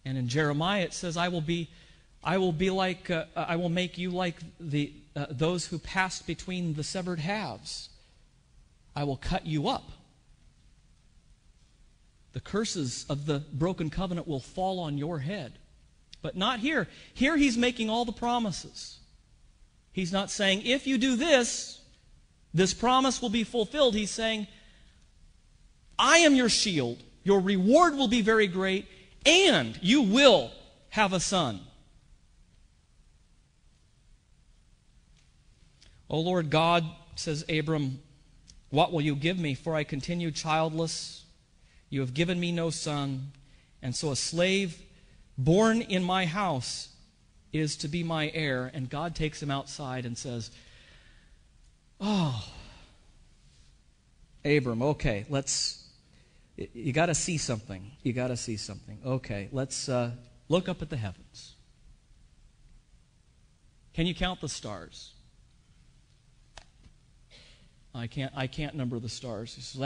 And in Jeremiah it says, I will make you like those who passed between the severed halves. I will cut you up. The curses of the broken covenant will fall on your head. But not here. Here he's making all the promises. He's not saying, if you do this, this promise will be fulfilled. He's saying, I am your shield. Your reward will be very great, and you will have a son. O Lord God, says Abram, what will you give me? For I continue childless. You have given me no son, and so a slave born in my house is to be my heir. And God takes him outside and says, oh, Abram, okay, you got to see something. You got to see something. Okay, let's look up at the heavens. Can you count the stars? I can't number the stars. So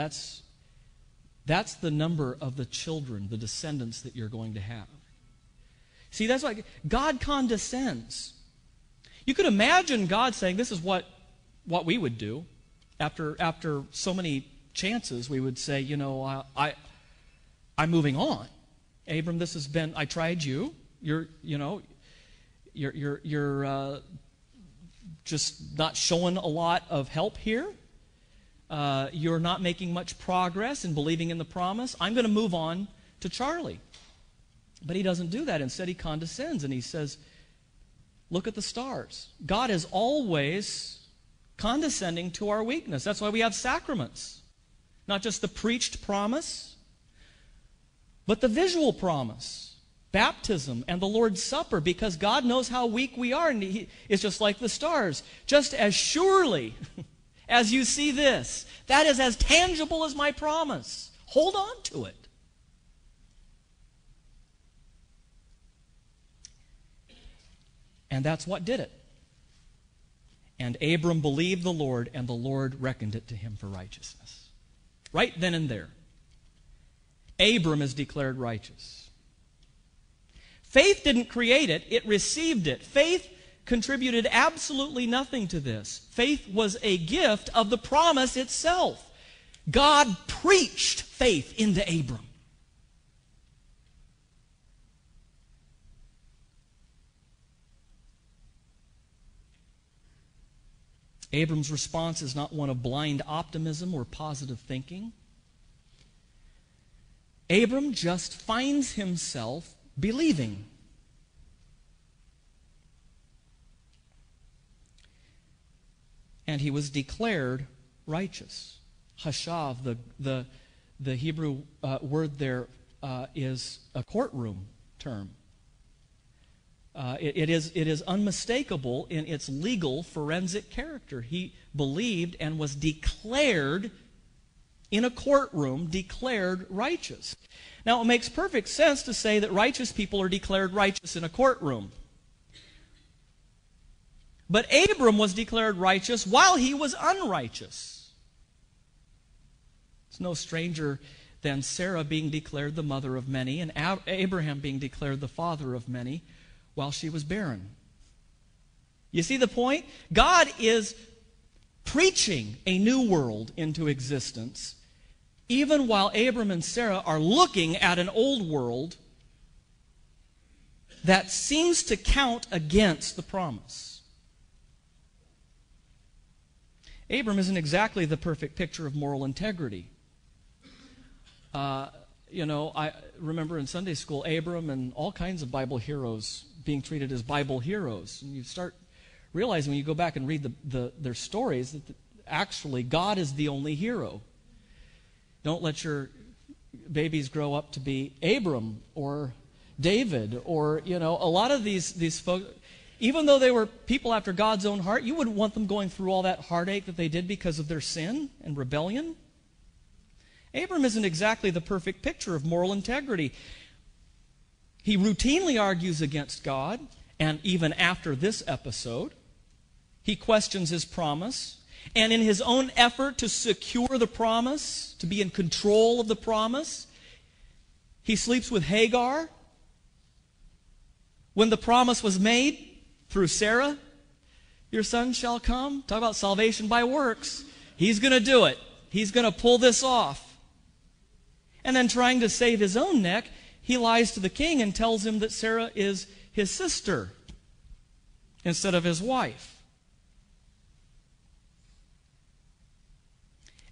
that's the number of the children, the descendants that you're going to have. See, that's why God condescends. You could imagine God saying, this is what we would do. After so many chances, we would say, I'm moving on. Abram, this has been, I tried you. You're just not showing a lot of help here. You're not making much progress in believing in the promise. I'm going to move on to Charlie. But he doesn't do that. Instead, he condescends and he says, look at the stars. God is always condescending to our weakness. That's why we have sacraments. Not just the preached promise, but the visual promise. Baptism and the Lord's Supper, because God knows how weak we are. And it's just like the stars. Just as surely as you see this, that is as tangible as my promise. Hold on to it. And that's what did it. And Abram believed the Lord, and the Lord reckoned it to him for righteousness. Right then and there, Abram is declared righteous. Faith didn't create it, it received it. Faith contributed absolutely nothing to this. Faith was a gift of the promise itself. God preached faith into Abram. Abram's response is not one of blind optimism or positive thinking. Abram just finds himself believing. And he was declared righteous. Hashav, the Hebrew word there is a courtroom term. It is unmistakable in its legal forensic character. He believed and was declared in a courtroom, declared righteous. Now, it makes perfect sense to say that righteous people are declared righteous in a courtroom. But Abram was declared righteous while he was unrighteous. It's no stranger than Sarah being declared the mother of many and Abraham being declared the father of many while she was barren. You see the point? God is preaching a new world into existence even while Abram and Sarah are looking at an old world that seems to count against the promise. Abram isn't exactly the perfect picture of moral integrity. I remember in Sunday school, Abram and all kinds of Bible heroes being treated as Bible heroes. And you start realizing when you go back and read their stories that actually God is the only hero. Don't let your babies grow up to be Abram or David or, a lot of these folks. Even though they were people after God's own heart, you wouldn't want them going through all that heartache that they did because of their sin and rebellion. Abram isn't exactly the perfect picture of moral integrity. He routinely argues against God, and even after this episode, he questions his promise. And in his own effort to secure the promise, to be in control of the promise, he sleeps with Hagar. when the promise was made through Sarah, your son shall come. Talk about salvation by works. He's going to do it. He's going to pull this off. And then trying to save his own neck, he lies to the king and tells him that Sarah is his sister instead of his wife.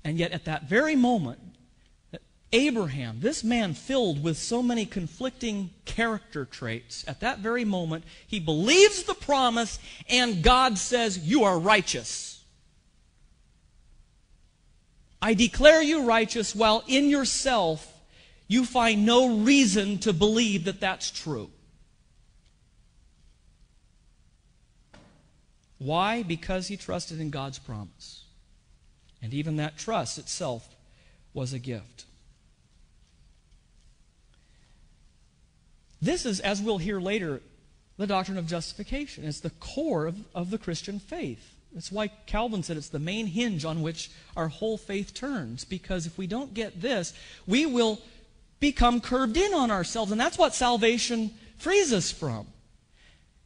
And yet at that very moment, Abraham, this man filled with so many conflicting character traits, at that very moment, he believes the promise and God says, you are righteous. I declare you righteous while in yourself you find no reason to believe that that's true. Why? Because he trusted in God's promise. And even that trust itself was a gift. This is, as we'll hear later, the doctrine of justification. It's the core of the Christian faith. That's why Calvin said it's the main hinge on which our whole faith turns. Because if we don't get this, we will become curved in on ourselves. And that's what salvation frees us from.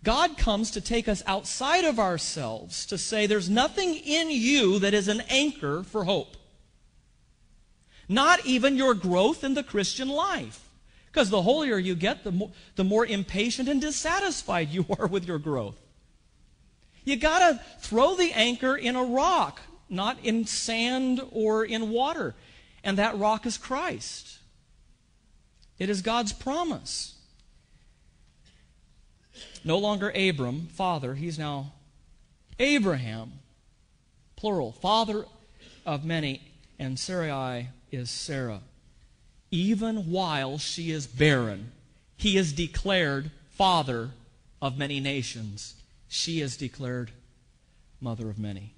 God comes to take us outside of ourselves, to say there's nothing in you that is an anchor for hope. Not even your growth in the Christian life. Because the holier you get, the more impatient and dissatisfied you are with your growth. You got to throw the anchor in a rock, not in sand or in water. And that rock is Christ. It is God's promise. No longer Abram, father, he's now Abraham, plural, father of many, and Sarai is Sarah. Even while she is barren, he is declared father of many nations. She is declared mother of many.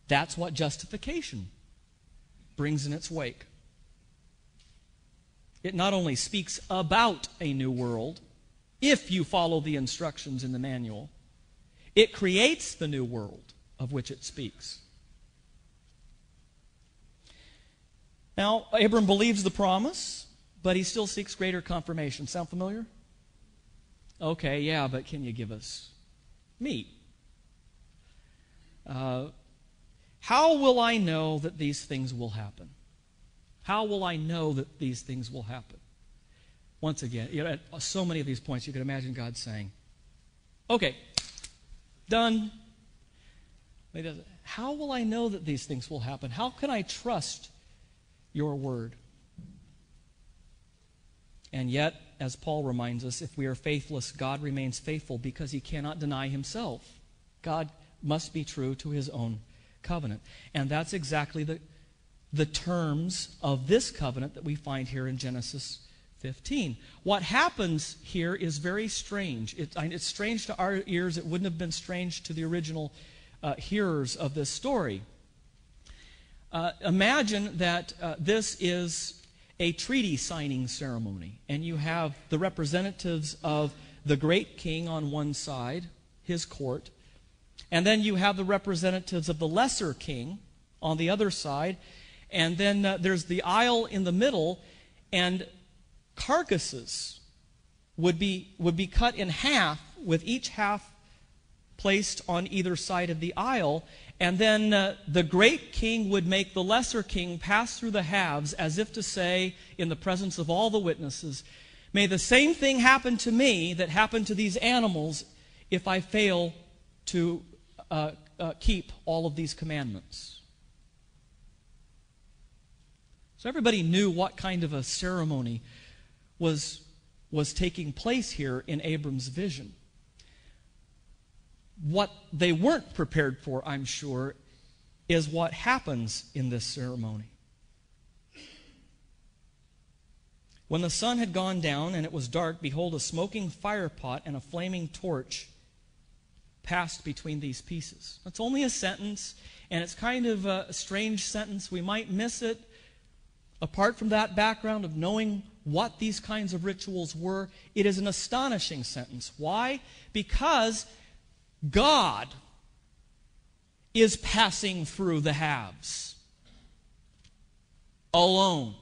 That's what justification brings in its wake. It not only speaks about a new world, if you follow the instructions in the manual, it creates the new world of which it speaks. Now, Abram believes the promise, but he still seeks greater confirmation. Sound familiar? Okay, yeah, but can you give us meat? How will I know that these things will happen? How will I know that these things will happen? Once again, at so many of these points, you can imagine God saying, okay, done. How will I know that these things will happen? How can I trust your word? And yet, as Paul reminds us, if we are faithless, God remains faithful because he cannot deny himself. God must be true to his own covenant. And that's exactly the terms of this covenant that we find here in Genesis 15. What happens here is very strange. It's strange to our ears. It wouldn't have been strange to the original hearers of this story. Imagine that this is a treaty signing ceremony, and you have the representatives of the great king on one side, his court, and then you have the representatives of the lesser king on the other side, and then there's the aisle in the middle, and carcasses would be cut in half, with each half placed on either side of the aisle, and then the great king would make the lesser king pass through the halves as if to say, in the presence of all the witnesses, may the same thing happen to me that happened to these animals if I fail to keep all of these commandments. So everybody knew what kind of a ceremony was taking place here in Abram's vision. What they weren't prepared for, I'm sure, is what happens in this ceremony. When the sun had gone down and it was dark, behold, a smoking firepot and a flaming torch passed between these pieces. That's only a sentence, and it's kind of a strange sentence. We might miss it. Apart from that background of knowing what these kinds of rituals were, it is an astonishing sentence. Why? Because God is passing through the halves alone.